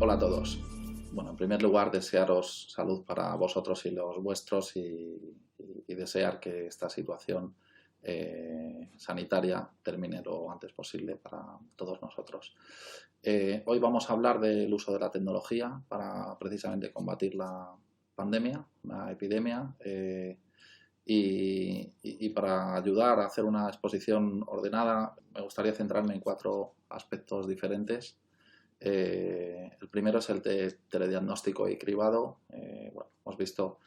Hola a todos. Bueno, en primer lugar, desearos salud para vosotros y los vuestros y desear que esta situación sanitaria termine lo antes posible para todos nosotros. Hoy vamos a hablar del uso de la tecnología para precisamente combatir la pandemia, la epidemia, y para ayudar a hacer una exposición ordenada me gustaría centrarme en 4 aspectos diferentes. El primero es el de telediagnóstico y cribado. Bueno, hemos visto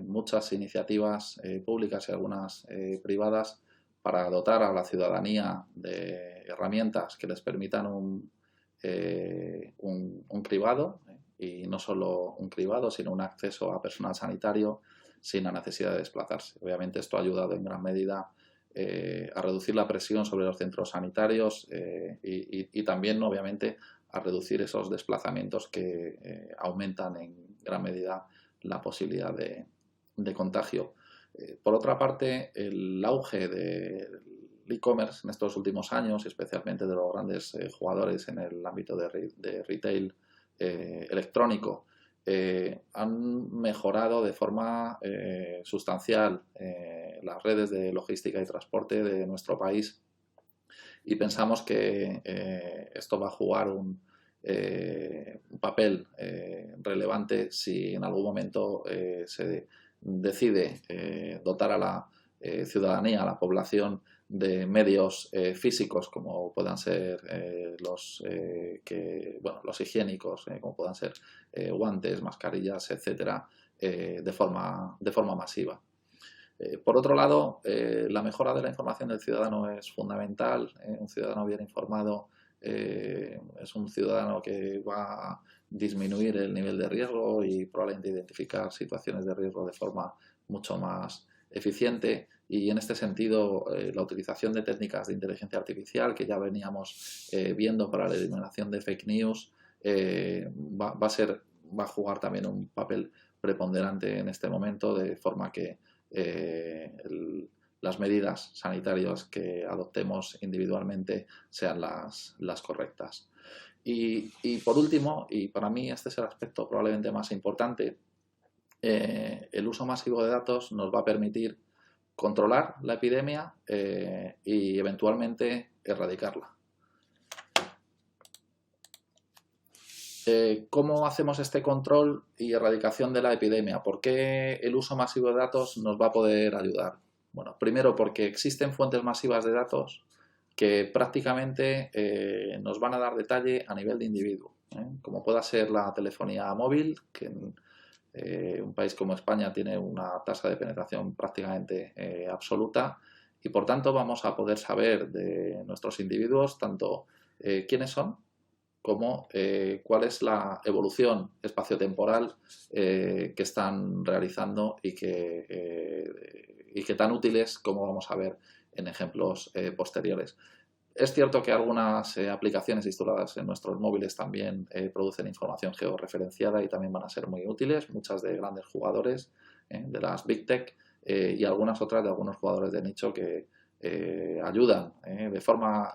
muchas iniciativas públicas y algunas privadas para dotar a la ciudadanía de herramientas que les permitan un cribado, y no solo un cribado, sino un acceso a personal sanitario sin la necesidad de desplazarse. Obviamente esto ha ayudado en gran medida a reducir la presión sobre los centros sanitarios y también, obviamente, a reducir esos desplazamientos que aumentan en gran medida la posibilidad de contagio. Por otra parte, el auge del e-commerce en estos últimos años, especialmente de los grandes jugadores en el ámbito de retail electrónico, han mejorado de forma sustancial las redes de logística y transporte de nuestro país, y pensamos que esto va a jugar un papel relevante si en algún momento se decide dotar a la ciudadanía, a la población, de medios físicos como puedan ser los higiénicos, como puedan ser guantes, mascarillas, etcétera, de forma masiva. Por otro lado, la mejora de la información del ciudadano es fundamental. Un ciudadano bien informado es un ciudadano que va a disminuir el nivel de riesgo y probablemente identificar situaciones de riesgo de forma mucho más eficiente. Y en este sentido, la utilización de técnicas de inteligencia artificial que ya veníamos viendo para la eliminación de fake news va a jugar también un papel preponderante en este momento, de forma que las medidas sanitarias que adoptemos individualmente sean las correctas. Y por último, y para mí este es el aspecto probablemente más importante, el uso masivo de datos nos va a permitir controlar la epidemia y eventualmente erradicarla. ¿Cómo hacemos este control y erradicación de la epidemia? ¿Por qué el uso masivo de datos nos va a poder ayudar? Bueno, primero porque existen fuentes masivas de datos que prácticamente nos van a dar detalle a nivel de individuo, como pueda ser la telefonía móvil, que en un país como España tiene una tasa de penetración prácticamente absoluta, y por tanto vamos a poder saber de nuestros individuos tanto quiénes son, como cuál es la evolución espaciotemporal que están realizando y que tan útiles como vamos a ver en ejemplos posteriores. Es cierto que algunas aplicaciones instaladas en nuestros móviles también producen información georreferenciada y también van a ser muy útiles, muchas de grandes jugadores de las Big Tech, y algunas otras de algunos jugadores de nicho que ayudan de forma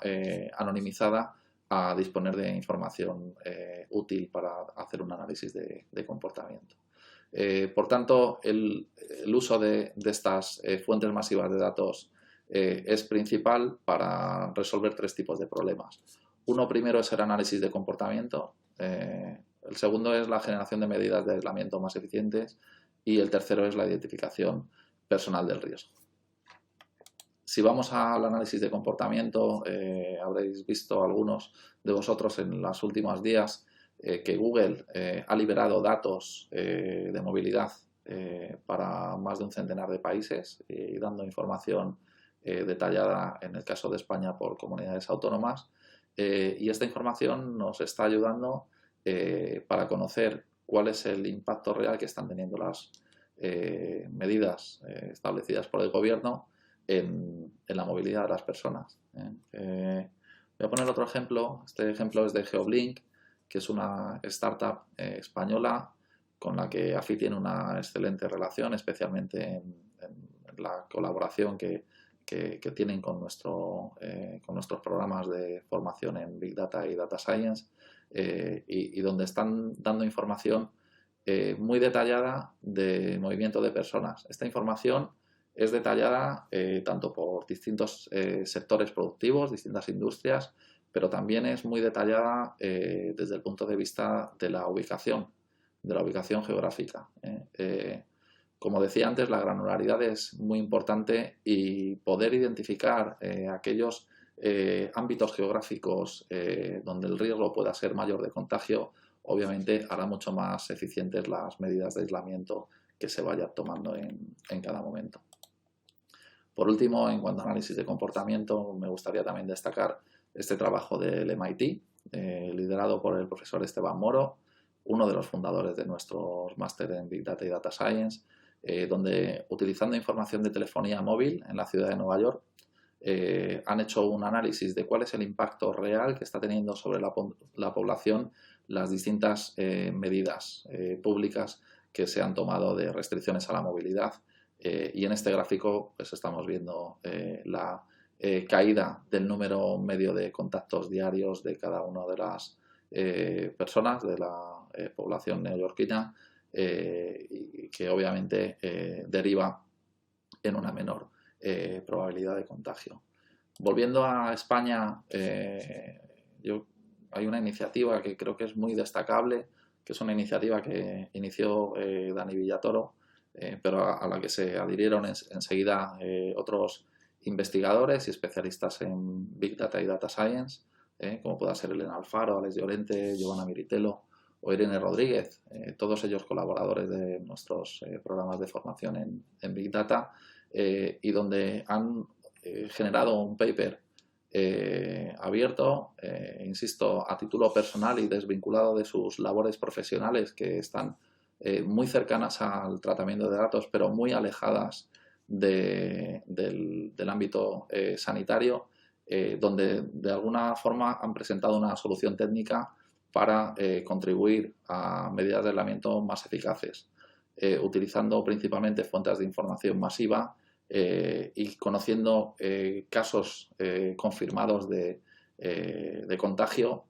anonimizada a disponer de información útil para hacer un análisis de comportamiento. Por tanto, el uso de estas fuentes masivas de datos es principal para resolver 3 tipos de problemas. Uno primero es el análisis de comportamiento, el segundo es la generación de medidas de aislamiento más eficientes y el tercero es la identificación personal del riesgo. Si vamos al análisis de comportamiento, habréis visto algunos de vosotros en los últimos días que Google ha liberado datos de movilidad para más de un centenar de países y dando información detallada en el caso de España por comunidades autónomas, y esta información nos está ayudando para conocer cuál es el impacto real que están teniendo las medidas establecidas por el gobierno en la movilidad de las personas. Voy a poner otro ejemplo. Este ejemplo es de Geoblink, que es una startup española con la que AFI tiene una excelente relación, especialmente en la colaboración que tienen con nuestros programas de formación en Big Data y Data Science. y donde están dando información muy detallada de movimiento de personas. Esta información es detallada tanto por distintos sectores productivos, distintas industrias, pero también es muy detallada desde el punto de vista de la ubicación geográfica. Como decía antes, la granularidad es muy importante y poder identificar aquellos ámbitos geográficos donde el riesgo pueda ser mayor de contagio, obviamente hará mucho más eficientes las medidas de aislamiento que se vayan tomando en cada momento. Por último, en cuanto a análisis de comportamiento, me gustaría también destacar este trabajo del MIT, liderado por el profesor Esteban Moro, uno de los fundadores de nuestros máster en Big Data y Data Science, donde, utilizando información de telefonía móvil en la ciudad de Nueva York, han hecho un análisis de cuál es el impacto real que está teniendo sobre la población las distintas medidas públicas que se han tomado de restricciones a la movilidad. Y en este gráfico pues estamos viendo la caída del número medio de contactos diarios de cada una de las personas de la población neoyorquina, y que obviamente deriva en una menor probabilidad de contagio. Volviendo a España, hay una iniciativa que creo que es muy destacable, que es una iniciativa que inició Dani Villatoro, pero a la que se adhirieron enseguida otros investigadores y especialistas en Big Data y Data Science, como pueda ser Elena Alfaro, Alex Llorente, Giovanna Miritelo o Irene Rodríguez, todos ellos colaboradores de nuestros programas de formación en Big Data, y donde han generado un paper abierto, insisto, a título personal y desvinculado de sus labores profesionales, que están muy cercanas al tratamiento de datos, pero muy alejadas del ámbito sanitario, donde de alguna forma han presentado una solución técnica para contribuir a medidas de aislamiento más eficaces, utilizando principalmente fuentes de información masiva y conociendo casos confirmados de contagio.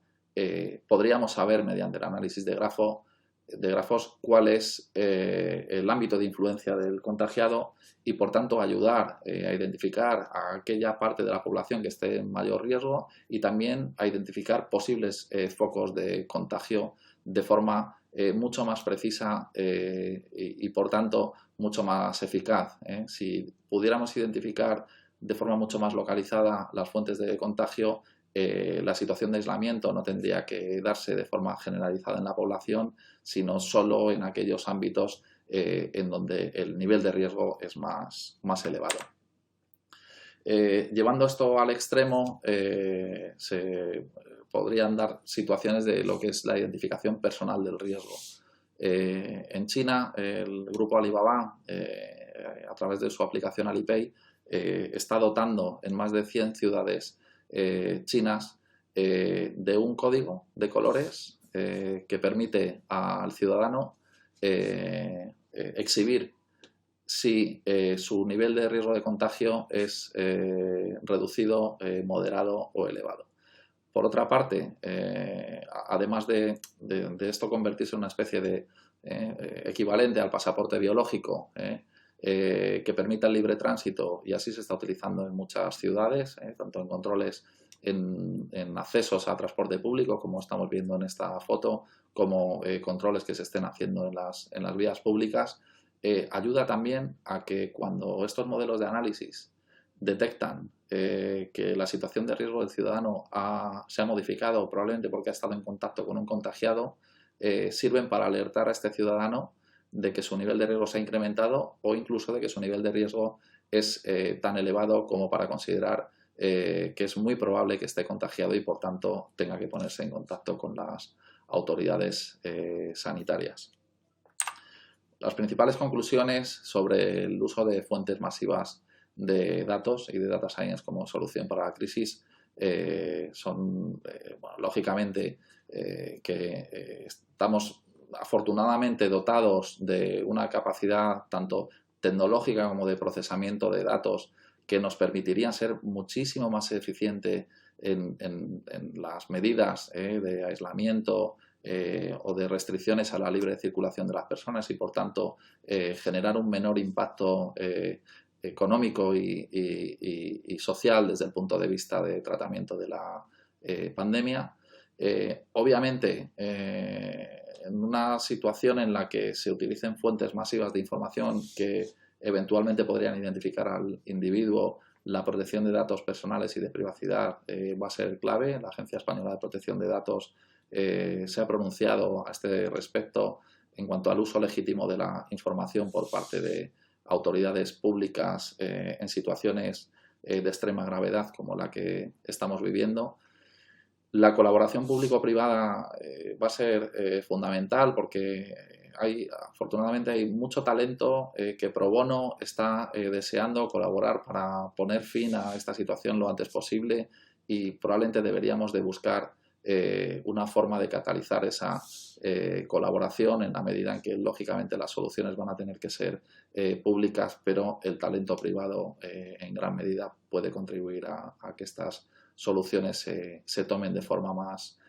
Podríamos saber mediante el análisis de grafos cuál es el ámbito de influencia del contagiado y, por tanto, ayudar a identificar a aquella parte de la población que esté en mayor riesgo y también a identificar posibles focos de contagio de forma mucho más precisa y, por tanto, mucho más eficaz. Si pudiéramos identificar de forma mucho más localizada las fuentes de contagio, la situación de aislamiento no tendría que darse de forma generalizada en la población, sino solo en aquellos ámbitos en donde el nivel de riesgo es más elevado. Llevando esto al extremo, se podrían dar situaciones de lo que es la identificación personal del riesgo. En China, el grupo Alibaba, a través de su aplicación Alipay, está dotando en más de 100 ciudades chinas de un código de colores que permite al ciudadano exhibir si su nivel de riesgo de contagio es reducido, moderado o elevado. Por otra parte, además de esto convertirse en una especie de equivalente al pasaporte biológico, que permita el libre tránsito, y así se está utilizando en muchas ciudades, tanto en controles en accesos a transporte público, como estamos viendo en esta foto, como controles que se estén haciendo en las vías públicas. Ayuda también a que cuando estos modelos de análisis detectan que la situación de riesgo del ciudadano se ha modificado, probablemente porque ha estado en contacto con un contagiado, sirven para alertar a este ciudadano de que su nivel de riesgo se ha incrementado o incluso de que su nivel de riesgo es tan elevado como para considerar que es muy probable que esté contagiado y, por tanto, tenga que ponerse en contacto con las autoridades sanitarias. Las principales conclusiones sobre el uso de fuentes masivas de datos y de data science como solución para la crisis son, lógicamente, que estamos afortunadamente dotados de una capacidad tanto tecnológica como de procesamiento de datos que nos permitirían ser muchísimo más eficiente en las medidas de aislamiento o de restricciones a la libre circulación de las personas y, por tanto, generar un menor impacto económico y social desde el punto de vista de tratamiento de la pandemia. Obviamente, en una situación en la que se utilicen fuentes masivas de información que eventualmente podrían identificar al individuo, la protección de datos personales y de privacidad va a ser clave. La Agencia Española de Protección de Datos se ha pronunciado a este respecto en cuanto al uso legítimo de la información por parte de autoridades públicas en situaciones de extrema gravedad como la que estamos viviendo. La colaboración público-privada va a ser fundamental porque afortunadamente hay mucho talento que pro bono está deseando colaborar para poner fin a esta situación lo antes posible y probablemente deberíamos de buscar una forma de catalizar esa colaboración en la medida en que lógicamente las soluciones van a tener que ser públicas, pero el talento privado en gran medida puede contribuir a que estas soluciones se tomen de forma más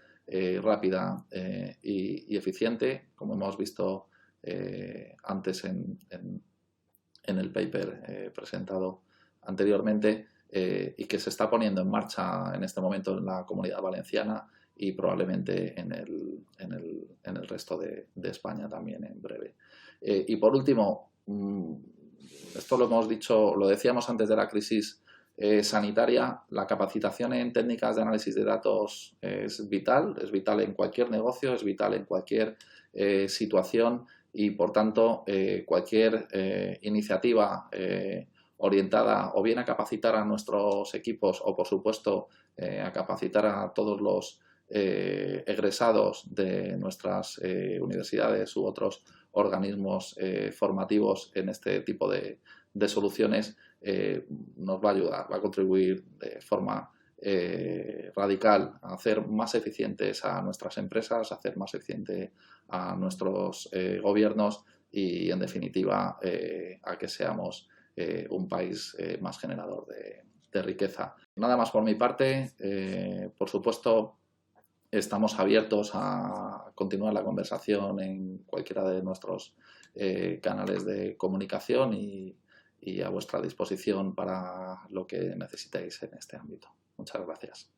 rápida y eficiente, como hemos visto antes en el paper presentado anteriormente y que se está poniendo en marcha en este momento en la Comunidad Valenciana y probablemente en el resto de España también en breve. Y por último, esto lo hemos dicho, lo decíamos antes de la crisis sanitaria, la capacitación en técnicas de análisis de datos es vital en cualquier negocio, es vital en cualquier situación y, por tanto, cualquier iniciativa orientada o bien a capacitar a nuestros equipos o, por supuesto, a capacitar a todos los egresados de nuestras universidades u otros organismos formativos en este tipo de soluciones nos va a ayudar, va a contribuir de forma radical a hacer más eficientes a nuestras empresas, a hacer más eficiente a nuestros gobiernos y, en definitiva, a que seamos un país más generador de riqueza. Nada más por mi parte. Por supuesto, estamos abiertos a continuar la conversación en cualquiera de nuestros canales de comunicación y a vuestra disposición para lo que necesitéis en este ámbito. Muchas gracias.